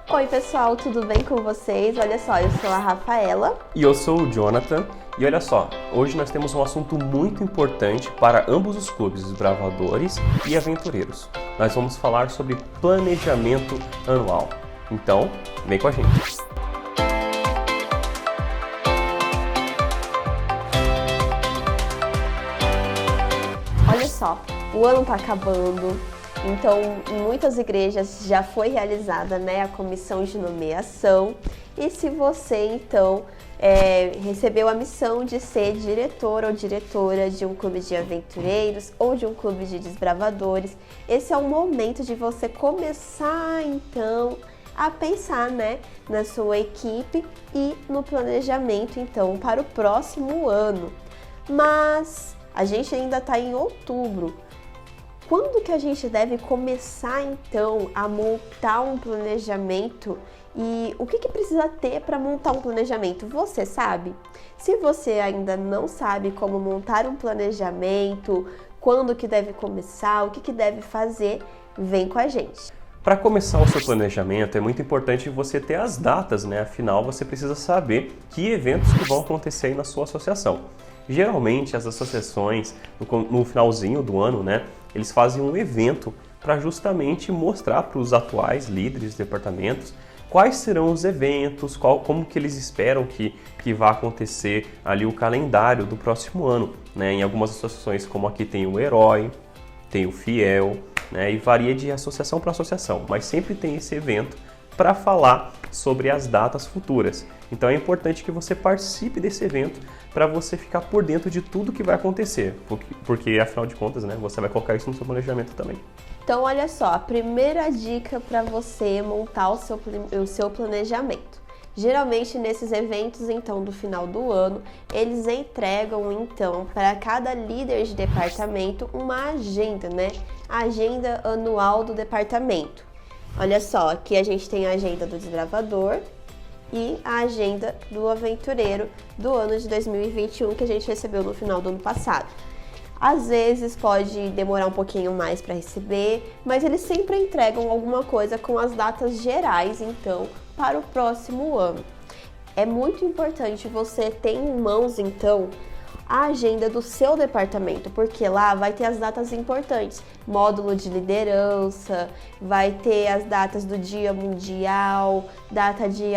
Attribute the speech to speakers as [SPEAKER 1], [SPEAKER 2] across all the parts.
[SPEAKER 1] Oi pessoal, tudo bem com vocês? Olha só, eu sou a Rafaela.
[SPEAKER 2] E eu sou o Jonathan. E olha só, hoje nós temos um assunto muito importante para ambos os clubes, desbravadores e aventureiros. Nós vamos falar sobre planejamento anual. Então, vem com a gente.
[SPEAKER 1] Olha só, o ano tá acabando, então em muitas igrejas já foi realizada, a comissão de nomeação. E se você então recebeu a missão de ser diretor ou diretora de um clube de aventureiros ou de um clube de desbravadores, esse é o momento de você começar então a pensar, na sua equipe e no planejamento então para o próximo ano. Mas a gente ainda está em outubro. Quando que a gente deve começar então a montar um planejamento e o que precisa ter para montar um planejamento? Você sabe? Se você ainda não sabe como montar um planejamento, quando que deve começar, o que deve fazer, vem com a gente.
[SPEAKER 2] Para começar o seu planejamento é muito importante você ter as datas, Afinal, você precisa saber que eventos que vão acontecer aí na sua associação. Geralmente as associações, no finalzinho do ano, eles fazem um evento para justamente mostrar para os atuais líderes de departamentos quais serão os eventos, como que eles esperam que vá acontecer ali o calendário do próximo ano. Em algumas associações, como aqui tem o Herói, tem o Fiel, e varia de associação para associação, mas sempre tem esse evento para falar sobre as datas futuras. Então é importante que você participe desse evento para você ficar por dentro de tudo que vai acontecer, porque afinal de contas, você vai colocar isso no seu planejamento também.
[SPEAKER 1] Então olha só, a primeira dica para você montar o seu planejamento. Geralmente nesses eventos então do final do ano, eles entregam então para cada líder de departamento uma agenda, A agenda anual do departamento. Olha só, aqui a gente tem a agenda do desbravador e a agenda do aventureiro do ano de 2021 que a gente recebeu no final do ano passado. Às vezes pode demorar um pouquinho mais para receber, mas eles sempre entregam alguma coisa com as datas gerais, então, para o próximo ano. É muito importante você ter em mãos, então, a agenda do seu departamento, porque lá vai ter as datas importantes, módulo de liderança, vai ter as datas do Dia Mundial, data de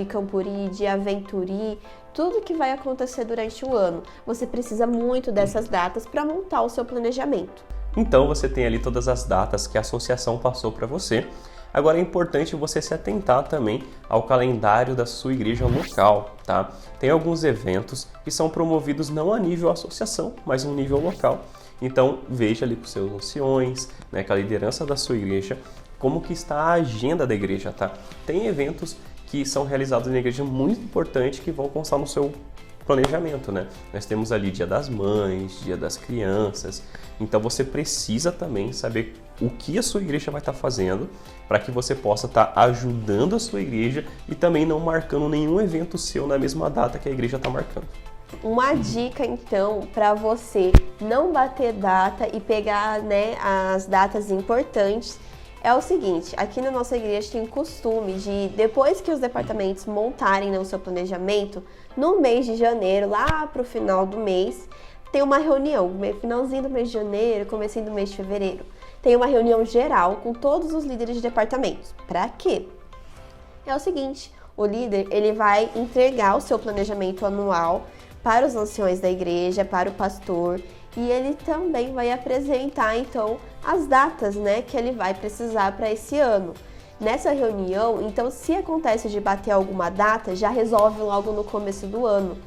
[SPEAKER 1] Campuri, de Aventuri, tudo que vai acontecer durante o ano. Você precisa muito dessas datas para montar o seu planejamento.
[SPEAKER 2] Então você tem ali todas as datas que a associação passou para você. Agora é importante você se atentar também ao calendário da sua igreja local, tá? Tem alguns eventos que são promovidos não a nível associação, mas no nível local. Então veja ali com seus anciões, com a liderança da sua igreja, como que está a agenda da igreja, tá? Tem eventos que são realizados na igreja muito importante que vão constar no seu planejamento, Nós temos ali Dia das Mães, Dia das Crianças, então você precisa também saber o que a sua igreja vai estar fazendo para que você possa estar ajudando a sua igreja e também não marcando nenhum evento seu na mesma data que a igreja está marcando.
[SPEAKER 1] Uma dica então para você não bater data e pegar as datas importantes é o seguinte: aqui na nossa igreja tem o costume de, depois que os departamentos montarem o seu planejamento, no mês de janeiro, lá para o final do mês, tem uma reunião, finalzinho do mês de janeiro, comecinho do mês de fevereiro. Tem uma reunião geral com todos os líderes de departamentos. Para quê? É o seguinte: o líder ele vai entregar o seu planejamento anual para os anciões da igreja, para o pastor, e ele também vai apresentar então as datas, que ele vai precisar para esse ano. Nessa reunião, então, se acontece de bater alguma data, já resolve logo no começo do ano.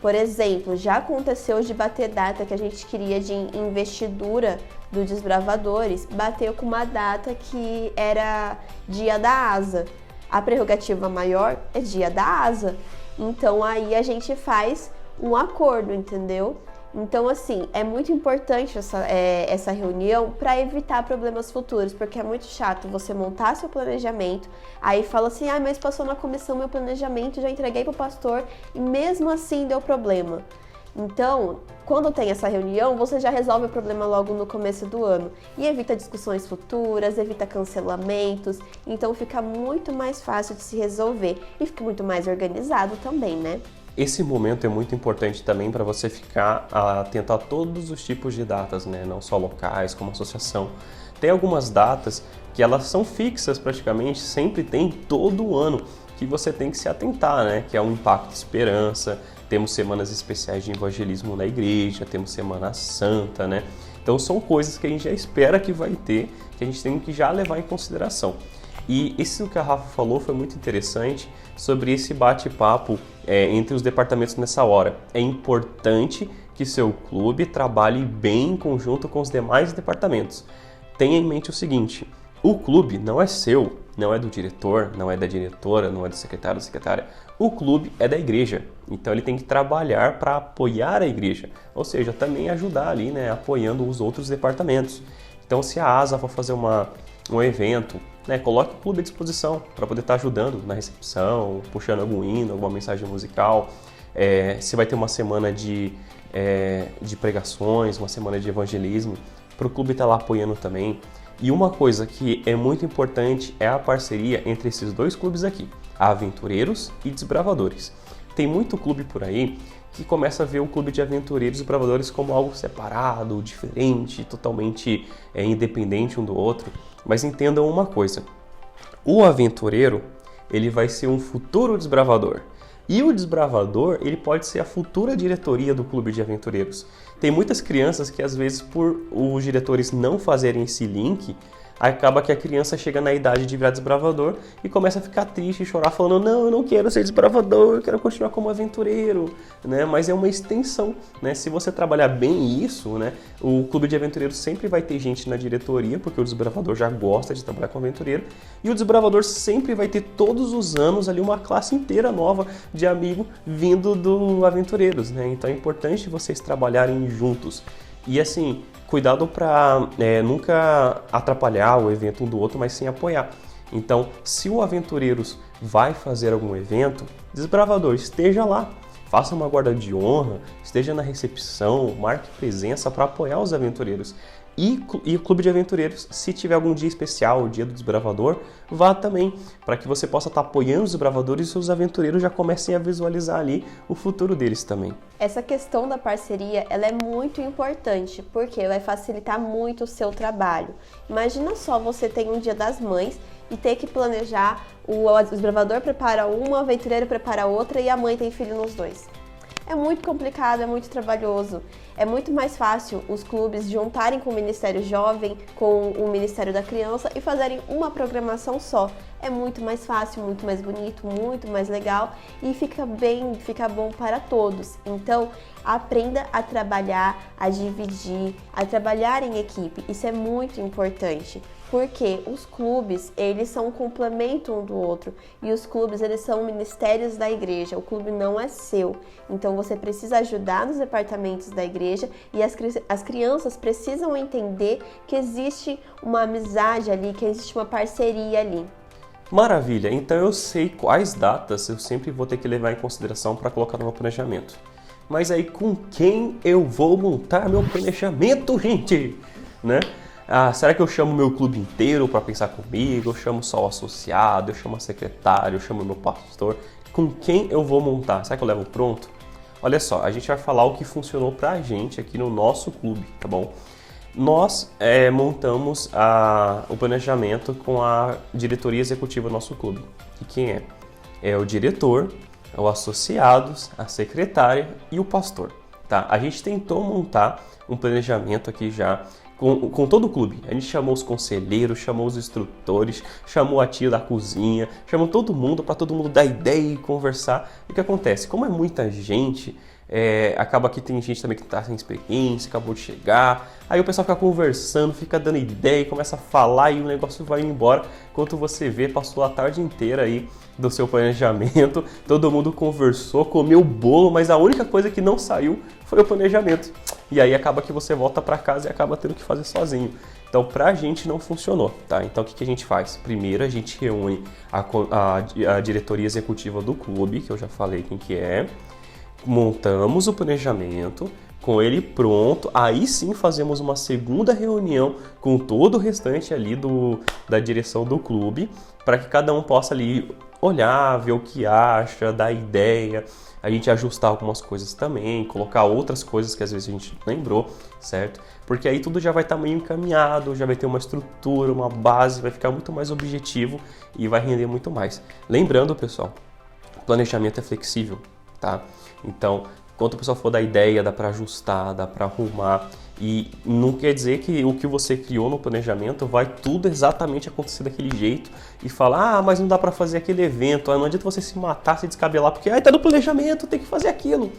[SPEAKER 1] Por exemplo, já aconteceu de bater data que a gente queria de investidura do Desbravadores, bateu com uma data que era dia da asa. A prerrogativa maior é dia da asa. Então aí a gente faz um acordo, entendeu? Então, assim, é muito importante essa reunião para evitar problemas futuros, porque é muito chato você montar seu planejamento, aí fala assim, mas passou na comissão meu planejamento, já entreguei para o pastor e mesmo assim deu problema. Então, quando tem essa reunião, você já resolve o problema logo no começo do ano e evita discussões futuras, evita cancelamentos, então fica muito mais fácil de se resolver e fica muito mais organizado também, né?
[SPEAKER 2] Esse momento é muito importante também para você ficar atento a todos os tipos de datas, né? Não só locais, como associação. Tem algumas datas que elas são fixas praticamente, sempre tem todo ano, que você tem que se atentar, né? Que é o Impacto Esperança, temos semanas especiais de evangelismo na igreja, temos Semana Santa, né? Então são coisas que a gente já espera que vai ter, que a gente tem que já levar em consideração. E isso que a Rafa falou foi muito interessante sobre esse bate-papo entre os departamentos nessa hora. É importante que seu clube trabalhe bem em conjunto com os demais departamentos. Tenha em mente o seguinte, o clube não é seu, não é do diretor, não é da diretora, não é do secretário ou secretária. O clube é da igreja, então ele tem que trabalhar para apoiar a igreja, ou seja, também ajudar ali, né, apoiando os outros departamentos. Então se a ASA for fazer um evento, né, coloque o clube à disposição para poder estar ajudando na recepção, puxando algum hino, alguma mensagem musical. Se vai ter uma semana de pregações, uma semana de evangelismo, para o clube estar lá apoiando também. E uma coisa que é muito importante é a parceria entre esses dois clubes aqui, Aventureiros e Desbravadores. Tem muito clube por aí que começa a ver o clube de aventureiros e desbravadores como algo separado, diferente, totalmente independente um do outro. Mas entendam uma coisa, o aventureiro ele vai ser um futuro desbravador. E o desbravador, ele pode ser a futura diretoria do clube de aventureiros. Tem muitas crianças que, às vezes, por os diretores não fazerem esse link, acaba que a criança chega na idade de virar desbravador e começa a ficar triste e chorar, falando, não, eu não quero ser desbravador, eu quero continuar como aventureiro, né? Mas é uma extensão, né? Se você trabalhar bem isso, né? O clube de aventureiros sempre vai ter gente na diretoria, porque o desbravador já gosta de trabalhar com aventureiro, e o desbravador sempre vai ter todos os anos ali uma classe inteira nova de amigo vindo do aventureiros, né? Então é importante vocês trabalharem juntos. E assim, cuidado para nunca atrapalhar o evento um do outro, mas sim apoiar. Então, se o Aventureiros vai fazer algum evento, desbravador, esteja lá. Faça uma guarda de honra, esteja na recepção, marque presença para apoiar os aventureiros. E o clube de aventureiros, se tiver algum dia especial, o dia do desbravador, vá também, para que você possa estar apoiando os desbravadores e os aventureiros já comecem a visualizar ali o futuro deles também.
[SPEAKER 1] Essa questão da parceria, ela é muito importante, porque vai facilitar muito o seu trabalho. Imagina só, você tem um Dia das Mães e ter que planejar, o desbravador prepara uma, o aventureiro prepara outra e a mãe tem filho nos dois. É muito complicado, é muito trabalhoso. É muito mais fácil os clubes juntarem com o Ministério Jovem, com o Ministério da Criança e fazerem uma programação só. É muito mais fácil, muito mais bonito, muito mais legal e fica bom para todos. Então, aprenda a trabalhar, a dividir, a trabalhar em equipe. Isso é muito importante. Porque os clubes, eles são um complemento um do outro. E os clubes, eles são ministérios da igreja. O clube não é seu. Então, você precisa ajudar nos departamentos da igreja e as crianças precisam entender que existe uma amizade ali, que existe uma parceria ali.
[SPEAKER 2] Maravilha! Então eu sei quais datas eu sempre vou ter que levar em consideração para colocar no meu planejamento. Mas aí, com quem eu vou montar meu planejamento, gente? Né? Será que eu chamo meu clube inteiro para pensar comigo? Eu chamo só o associado, eu chamo a secretária, eu chamo o meu pastor? Com quem eu vou montar? Será que eu levo pronto? Olha só, a gente vai falar o que funcionou pra gente aqui no nosso clube, tá bom? Nós montamos o planejamento com a diretoria executiva do nosso clube. E quem é? É o diretor, os associados, a secretária e o pastor. Tá? A gente tentou montar um planejamento aqui já com todo o clube. A gente chamou os conselheiros, chamou os instrutores, chamou a tia da cozinha, chamou todo mundo para todo mundo dar ideia e conversar. E o que acontece? Como é muita gente, acaba que tem gente também que está sem experiência, acabou de chegar, aí o pessoal fica conversando, fica dando ideia, começa a falar e o negócio vai embora. Enquanto você vê, passou a tarde inteira aí do seu planejamento, todo mundo conversou, comeu bolo, mas a única coisa que não saiu foi o planejamento. E aí acaba que você volta para casa e acaba tendo que fazer sozinho. Então, pra gente não funcionou, tá? Então, o que a gente faz? Primeiro, a gente reúne a diretoria executiva do clube, que eu já falei quem que é. montamos o planejamento, com ele pronto, aí sim fazemos uma segunda reunião com todo o restante ali da direção do clube, para que cada um possa ali olhar, ver o que acha, dar ideia, a gente ajustar algumas coisas também, colocar outras coisas que às vezes a gente lembrou, certo? Porque aí tudo já vai estar meio encaminhado, já vai ter uma estrutura, uma base, vai ficar muito mais objetivo e vai render muito mais. Lembrando, pessoal, o planejamento é flexível, tá? Então, quando o pessoal for dar ideia, dá para ajustar, dá para arrumar. E não quer dizer que o que você criou no planejamento vai tudo exatamente acontecer daquele jeito e falar, mas não dá para fazer aquele evento, não adianta você se matar, se descabelar, porque tá no planejamento, tem que fazer aquilo.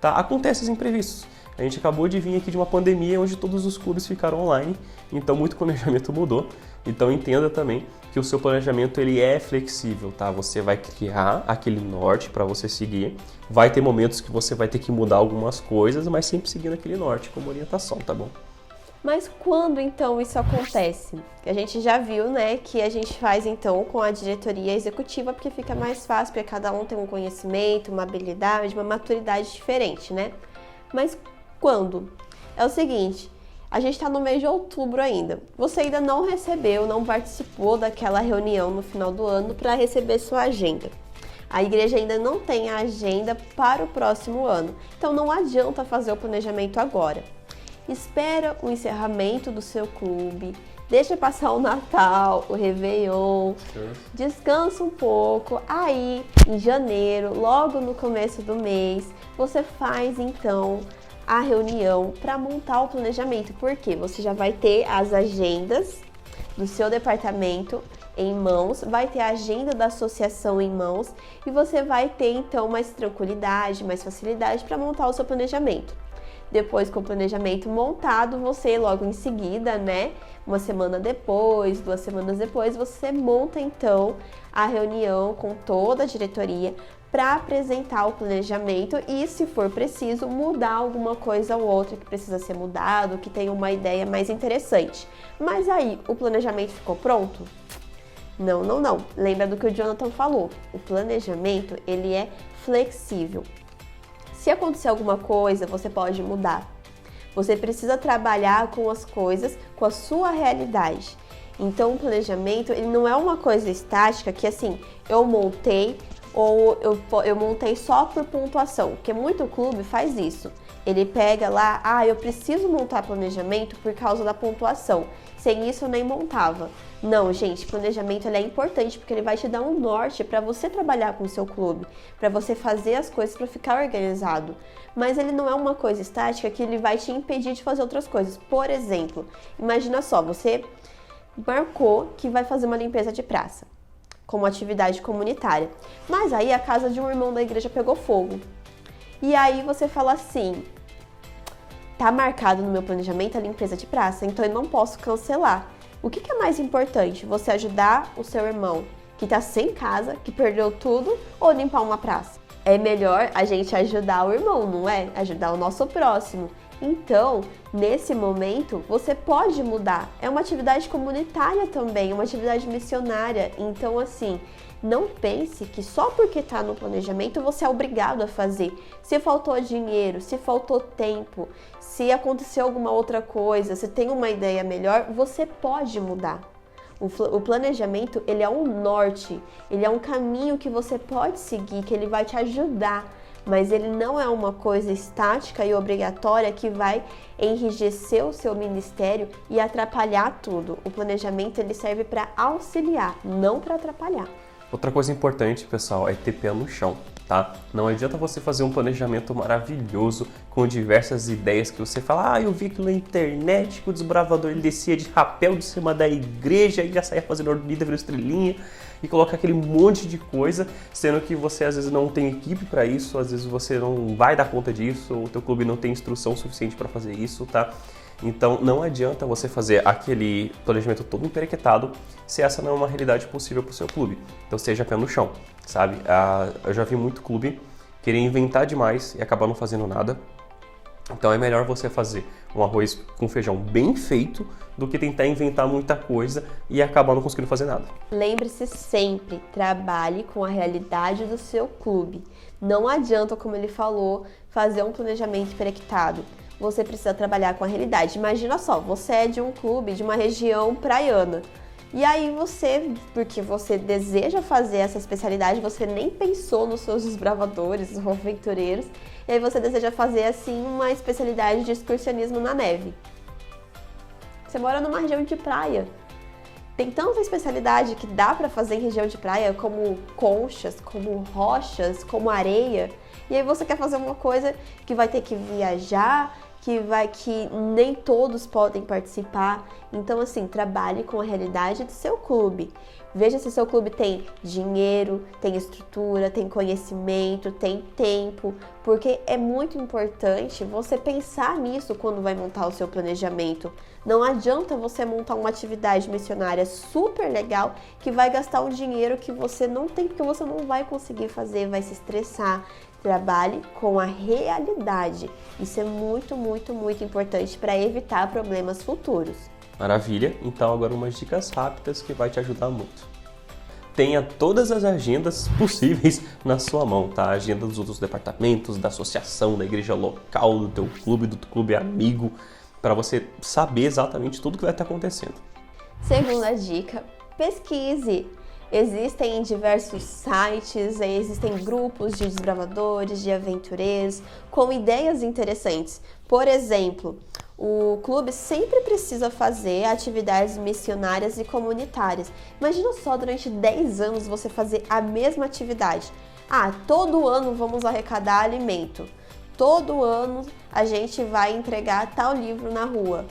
[SPEAKER 2] Tá? Acontece os imprevistos. A gente acabou de vir aqui de uma pandemia onde todos os clubes ficaram online, então muito planejamento mudou. Então entenda também que o seu planejamento ele é flexível, tá? Você vai criar aquele norte para você seguir. Vai ter momentos que você vai ter que mudar algumas coisas, mas sempre seguindo aquele norte como orientação, tá bom?
[SPEAKER 1] Mas quando então isso acontece? A gente já viu, né, que a gente faz então com a diretoria executiva porque fica mais fácil, porque cada um tem um conhecimento, uma habilidade, uma maturidade diferente, né? Mas quando? É o seguinte, a gente está no mês de outubro ainda. Você ainda não recebeu, não participou daquela reunião no final do ano para receber sua agenda. A igreja ainda não tem a agenda para o próximo ano. Então não adianta fazer o planejamento agora. Espera o encerramento do seu clube, deixa passar o Natal, o Réveillon, descansa um pouco. Aí, em janeiro, logo no começo do mês, você faz então a reunião para montar o planejamento, porque você já vai ter as agendas do seu departamento em mãos, vai ter a agenda da associação em mãos e você vai ter então mais tranquilidade, mais facilidade para montar o seu planejamento. Depois, com o planejamento montado, você logo em seguida, né, uma semana depois, 2 semanas depois, você monta então a reunião com toda a diretoria para apresentar o planejamento e, se for preciso, mudar alguma coisa ou outra que precisa ser mudado, que tenha uma ideia mais interessante. Mas aí, o planejamento ficou pronto? Não, não, não. Lembra do que o Jonathan falou. O planejamento, ele é flexível. Se acontecer alguma coisa, você pode mudar. Você precisa trabalhar com as coisas, com a sua realidade. Então, o planejamento, ele não é uma coisa estática que, assim, eu montei ou eu montei só por pontuação, porque muito clube faz isso. Ele pega lá, eu preciso montar planejamento por causa da pontuação. Sem isso eu nem montava. Não, gente, planejamento ele é importante porque ele vai te dar um norte para você trabalhar com o seu clube, para você fazer as coisas para ficar organizado. Mas ele não é uma coisa estática que ele vai te impedir de fazer outras coisas. Por exemplo, imagina só, você marcou que vai fazer uma limpeza de praça como atividade comunitária. Mas aí a casa de um irmão da igreja pegou fogo. E aí você fala assim, tá marcado no meu planejamento a limpeza de praça, então eu não posso cancelar. O que é mais importante? Você ajudar o seu irmão que tá sem casa, que perdeu tudo, ou limpar uma praça? É melhor a gente ajudar o irmão, não é? Ajudar o nosso próximo. Então, nesse momento, você pode mudar. É uma atividade comunitária também, uma atividade missionária. Então, assim, não pense que só porque está no planejamento você é obrigado a fazer. Se faltou dinheiro, se faltou tempo, se aconteceu alguma outra coisa, se tem uma ideia melhor, você pode mudar. O planejamento, ele é um norte, ele é um caminho que você pode seguir, que ele vai te ajudar. Mas ele não é uma coisa estática e obrigatória que vai enrijecer o seu ministério e atrapalhar tudo. O planejamento ele serve para auxiliar, não para atrapalhar.
[SPEAKER 2] Outra coisa importante, pessoal, é ter pé no chão, tá? Não adianta você fazer um planejamento maravilhoso com diversas ideias que você fala, eu vi aquilo na internet que o desbravador ele descia de rapel de cima da igreja e já saía fazendo ordem da estrelinha e coloca aquele monte de coisa, sendo que você às vezes não tem equipe para isso, às vezes você não vai dar conta disso, ou o teu clube não tem instrução suficiente para fazer isso, tá? Então não adianta você fazer aquele planejamento todo emperequetado se essa não é uma realidade possível para o seu clube. Então seja pé no chão, sabe? Eu já vi muito clube querer inventar demais e acabar não fazendo nada. Então é melhor você fazer um arroz com feijão bem feito do que tentar inventar muita coisa e acabar não conseguindo fazer nada.
[SPEAKER 1] Lembre-se sempre, trabalhe com a realidade do seu clube. Não adianta, como ele falou, fazer um planejamento prequitado. Você precisa trabalhar com a realidade. Imagina só, você é de um clube, de uma região praiana. E aí você, porque você deseja fazer essa especialidade, você nem pensou nos seus desbravadores, os aventureiros, e aí você deseja fazer assim uma especialidade de excursionismo na neve. Você mora numa região de praia. Tem tanta especialidade que dá para fazer em região de praia, como conchas, como rochas, como areia. E aí você quer fazer uma coisa que vai ter que viajar, que nem todos podem participar. Então, assim, trabalhe com a realidade do seu clube. Veja se seu clube tem dinheiro, tem estrutura, tem conhecimento, tem tempo, porque é muito importante você pensar nisso quando vai montar o seu planejamento. Não adianta você montar uma atividade missionária super legal que vai gastar um dinheiro que você não tem, porque você não vai conseguir fazer, vai se estressar. Trabalhe com a realidade. Isso é muito, muito, muito importante para evitar problemas futuros.
[SPEAKER 2] Maravilha! Então agora umas dicas rápidas que vai te ajudar muito. Tenha todas as agendas possíveis na sua mão, tá? A agenda dos outros departamentos, da associação, da igreja local, do teu clube, do clube amigo, para você saber exatamente tudo que vai estar acontecendo.
[SPEAKER 1] Segunda dica, pesquise. Existem diversos sites, existem grupos de desbravadores, de aventureiros, com ideias interessantes. Por exemplo, o clube sempre precisa fazer atividades missionárias e comunitárias. Imagina só, durante 10 anos você fazer a mesma atividade. Todo ano vamos arrecadar alimento. Todo ano a gente vai entregar tal livro na rua.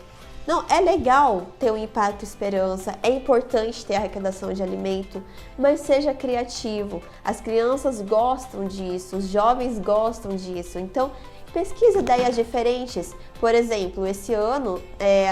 [SPEAKER 1] Não, é legal ter um impacto esperança, é importante ter arrecadação de alimento, mas seja criativo. As crianças gostam disso, os jovens gostam disso, então pesquise ideias diferentes. Por exemplo, esse ano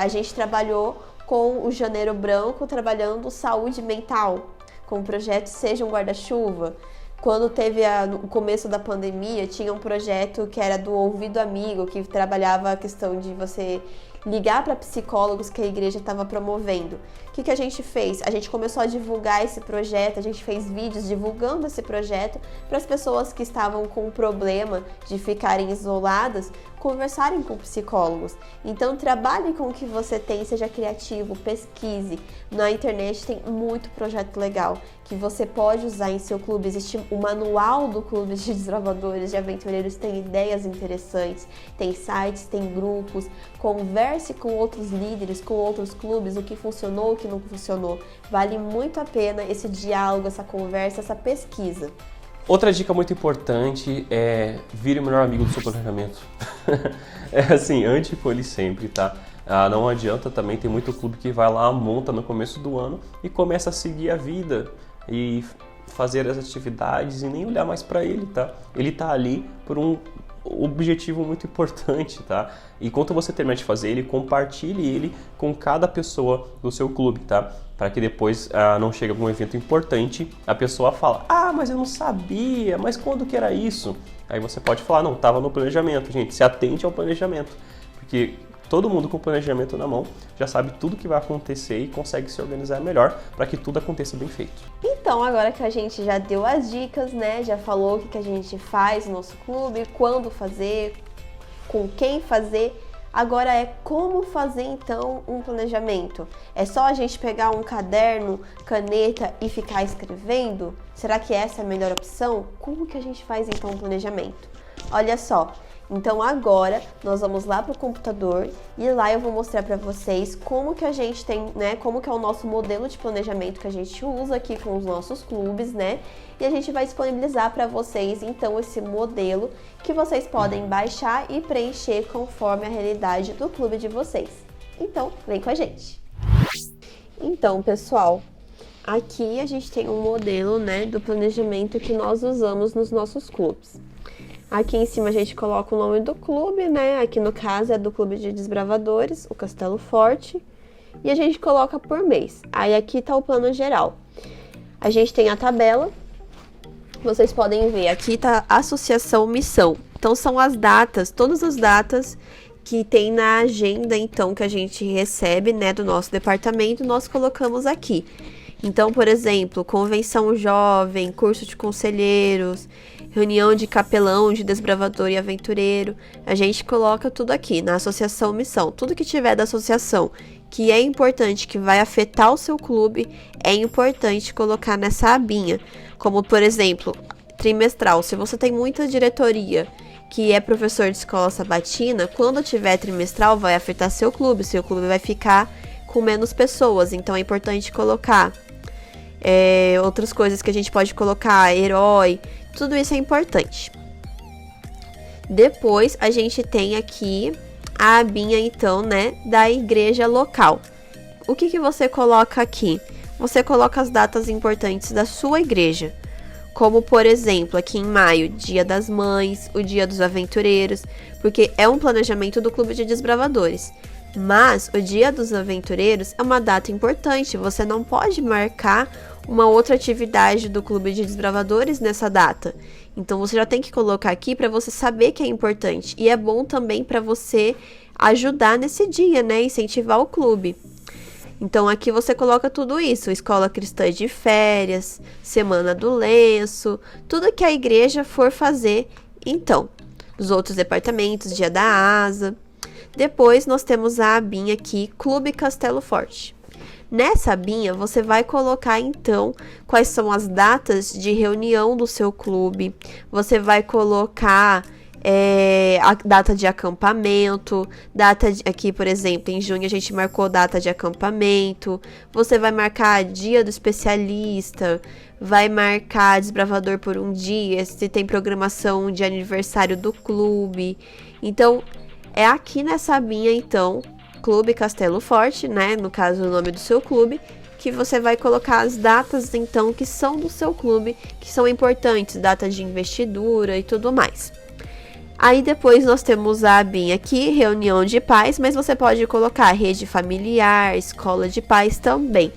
[SPEAKER 1] a gente trabalhou com o Janeiro Branco, trabalhando saúde mental, com o projeto Seja um Guarda-Chuva. Quando teve no começo da pandemia, tinha um projeto que era do Ouvido Amigo, que trabalhava a questão de você ligar para psicólogos que a igreja estava promovendo. O que a gente fez? A gente começou a divulgar esse projeto, a gente fez vídeos divulgando esse projeto para as pessoas que estavam com o problema de ficarem isoladas, conversarem com psicólogos. Então, trabalhe com o que você tem, seja criativo, pesquise. Na internet tem muito projeto legal que você pode usar em seu clube. Existe o manual do clube de desbravadores, de aventureiros, tem ideias interessantes, tem sites, tem grupos. Converse com outros líderes, com outros clubes, o que funcionou, o que não funcionou. Vale muito a pena esse diálogo, essa conversa, essa pesquisa.
[SPEAKER 2] Outra dica muito importante é vire o melhor amigo do seu planejamento. É assim, ande com ele sempre, tá? Não adianta também, tem muito clube que vai lá, monta no começo do ano e começa a seguir a vida e fazer as atividades e nem olhar mais para ele, tá? Ele tá ali por um objetivo muito importante, tá? E quando você terminar de fazer ele, compartilhe ele com cada pessoa do seu clube, tá? Para que depois não chegue algum evento importante, a pessoa fala, mas eu não sabia, mas quando que era isso? Aí você pode falar, não, estava no planejamento, gente, se atente ao planejamento, porque todo mundo com o planejamento na mão já sabe tudo que vai acontecer e consegue se organizar melhor para que tudo aconteça bem feito.
[SPEAKER 1] Então, agora que a gente já deu as dicas, né, já falou o que a gente faz no nosso clube, quando fazer, com quem fazer, agora é como fazer então um planejamento. É só a gente pegar um caderno, caneta e ficar escrevendo? Será que essa é a melhor opção? Como que a gente faz então um planejamento? Olha só, então agora nós vamos lá para o computador e lá eu vou mostrar para vocês como que a gente tem, né, como que é o nosso modelo de planejamento que a gente usa aqui com os nossos clubes, né? E a gente vai disponibilizar para vocês então esse modelo que vocês podem baixar e preencher conforme a realidade do clube de vocês. Então, vem com a gente. Então, pessoal, aqui a gente tem um modelo, né, do planejamento que nós usamos nos nossos clubes. Aqui em cima a gente coloca o nome do clube, né? Aqui no caso é do Clube de Desbravadores, o Castelo Forte. E a gente coloca por mês. Aí aqui tá o plano geral. A gente tem a tabela. Vocês podem ver, aqui tá Associação Missão. Então são as datas, todas as datas que tem na agenda, então, que a gente recebe, né, do nosso departamento, nós colocamos aqui. Então, por exemplo, convenção jovem, curso de conselheiros, reunião de capelão, de desbravador e aventureiro, a gente coloca tudo aqui na associação missão. Tudo que tiver da associação que é importante, que vai afetar o seu clube, é importante colocar nessa abinha. Como, por exemplo, trimestral. Se você tem muita diretoria que é professor de escola sabatina, quando tiver trimestral vai afetar seu clube vai ficar com menos pessoas, então é importante colocar outras coisas que a gente pode colocar, herói, tudo isso é importante. Depois a gente tem aqui a abinha então, né, da igreja local. O que você coloca aqui? Você coloca as datas importantes da sua igreja. Como, por exemplo, aqui em maio, Dia das Mães, o Dia dos Aventureiros, porque é um planejamento do Clube de Desbravadores. Mas o Dia dos Aventureiros é uma data importante, você não pode marcar uma outra atividade do Clube de Desbravadores nessa data. Então você já tem que colocar aqui para você saber que é importante. E é bom também para você ajudar nesse dia, né? Incentivar o clube. Então aqui você coloca tudo isso, escola cristã de férias, semana do lenço, tudo que a igreja for fazer, então, os outros departamentos, dia da asa. Depois nós temos a abinha aqui, Clube Castelo Forte. Nessa abinha você vai colocar então quais são as datas de reunião do seu clube, você vai colocar a data de acampamento, aqui, por exemplo, em junho a gente marcou data de acampamento, você vai marcar dia do especialista, vai marcar desbravador por um dia, se tem programação de aniversário do clube. Então, é aqui nessa abinha, então, Clube Castelo Forte, né, no caso o nome do seu clube, que você vai colocar as datas, então, que são do seu clube, que são importantes, data de investidura e tudo mais. Aí depois nós temos a abinha aqui, reunião de pais, mas você pode colocar rede familiar, escola de pais também.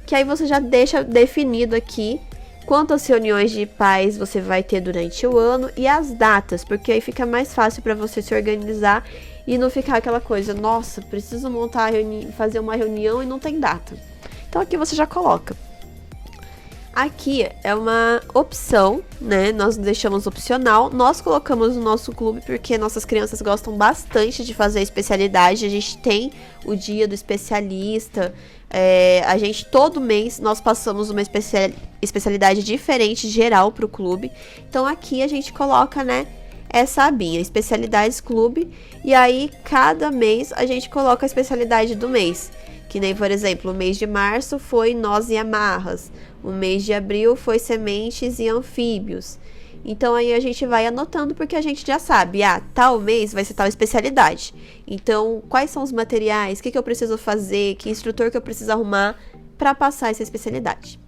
[SPEAKER 1] Que aí você já deixa definido aqui quantas reuniões de pais você vai ter durante o ano e as datas, porque aí fica mais fácil para você se organizar e não ficar aquela coisa, nossa, preciso fazer uma reunião e não tem data. Então aqui você já coloca. Aqui é uma opção, né? Nós deixamos opcional. Nós colocamos no nosso clube porque nossas crianças gostam bastante de fazer especialidade. A gente tem o dia do especialista. A gente, todo mês, nós passamos uma especialidade diferente, geral, para o clube. Então, aqui a gente coloca, né, essa abinha, especialidades clube. E aí, cada mês, a gente coloca a especialidade do mês. Que nem, por exemplo, o mês de março foi nós e amarras. O mês de abril foi sementes e anfíbios. Então, aí a gente vai anotando porque a gente já sabe, tal mês vai ser tal especialidade. Então, quais são os materiais, o que eu preciso fazer, que instrutor que eu preciso arrumar para passar essa especialidade.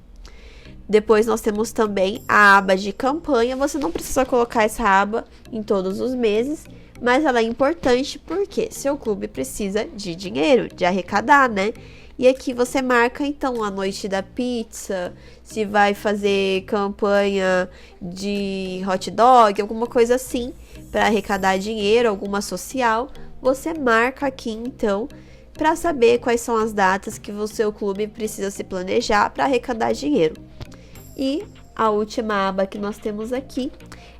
[SPEAKER 1] Depois nós temos também a aba de campanha. Você não precisa colocar essa aba em todos os meses, mas ela é importante porque seu clube precisa de dinheiro, de arrecadar, né? E aqui você marca, então, a noite da pizza, se vai fazer campanha de hot dog, alguma coisa assim, para arrecadar dinheiro, alguma social. Você marca aqui, então, para saber quais são as datas que o seu clube precisa se planejar para arrecadar dinheiro. E a última aba que nós temos aqui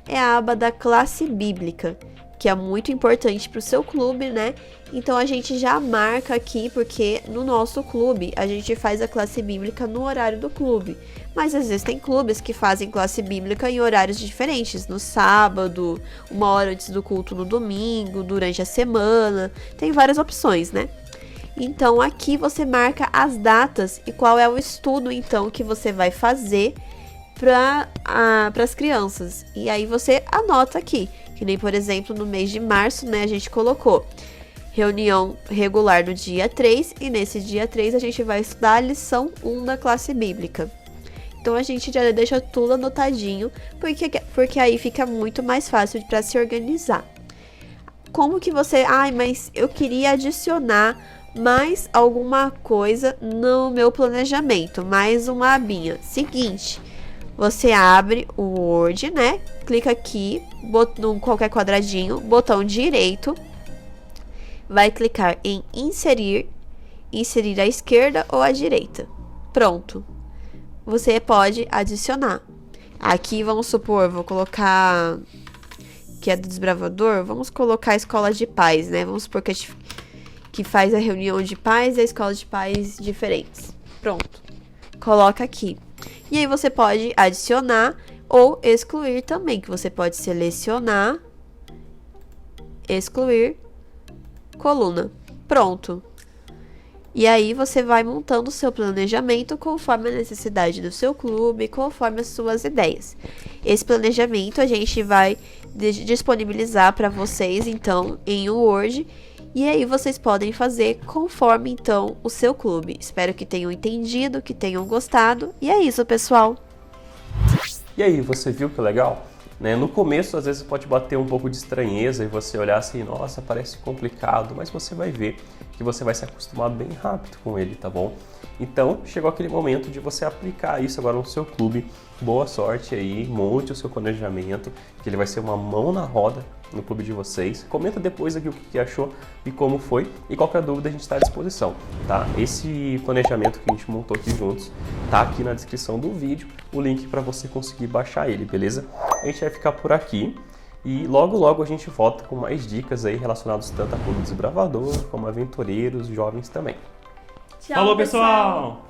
[SPEAKER 1] é a aba da classe bíblica, que é muito importante para o seu clube, né? Então a gente já marca aqui, porque no nosso clube a gente faz a classe bíblica no horário do clube. Mas existem clubes que fazem classe bíblica em horários diferentes, no sábado, 1 hora antes do culto no domingo, durante a semana. Tem várias opções, né? Então aqui você marca as datas e qual é o estudo, então, que você vai fazer para as crianças. E aí você anota aqui. Que nem, por exemplo, no mês de março, né, a gente colocou reunião regular no dia 3, e nesse dia 3 a gente vai estudar a lição 1 da classe bíblica. Então a gente já deixa tudo anotadinho, porque aí fica muito mais fácil para se organizar. Como que você... mas eu queria adicionar mais alguma coisa no meu planejamento, mais uma abinha. Seguinte... Você abre o Word, né? Clica aqui, em qualquer quadradinho, botão direito. Vai clicar em inserir à esquerda ou à direita. Pronto. Você pode adicionar. Aqui, vamos supor, vou colocar que é do desbravador, vamos colocar a escola de pais, né? Vamos supor que faz a reunião de pais e a escola de pais diferentes. Pronto. Coloca aqui. E aí você pode adicionar ou excluir também, que você pode selecionar, excluir, coluna. Pronto. E aí você vai montando o seu planejamento conforme a necessidade do seu clube, conforme as suas ideias. Esse planejamento a gente vai disponibilizar para vocês, então, em um Word. E aí vocês podem fazer conforme, então, o seu clube. Espero que tenham entendido, que tenham gostado. E é isso, pessoal.
[SPEAKER 2] E aí, você viu que legal? Né? No começo, às vezes, pode bater um pouco de estranheza e você olhar assim, nossa, parece complicado, mas você vai ver que você vai se acostumar bem rápido com ele, tá bom? Então, chegou aquele momento de você aplicar isso agora no seu clube. Boa sorte aí, monte o seu planejamento, que ele vai ser uma mão na roda no clube de vocês. Comenta depois aqui o que achou e como foi, e qualquer dúvida a gente está à disposição, tá? Esse planejamento que a gente montou aqui juntos tá aqui na descrição do vídeo, o link para você conseguir baixar ele, beleza? A gente vai ficar por aqui. E logo, logo a gente volta com mais dicas aí relacionadas tanto a clube desbravador, como aventureiros, jovens também.
[SPEAKER 1] Tchau,
[SPEAKER 2] falou, pessoal!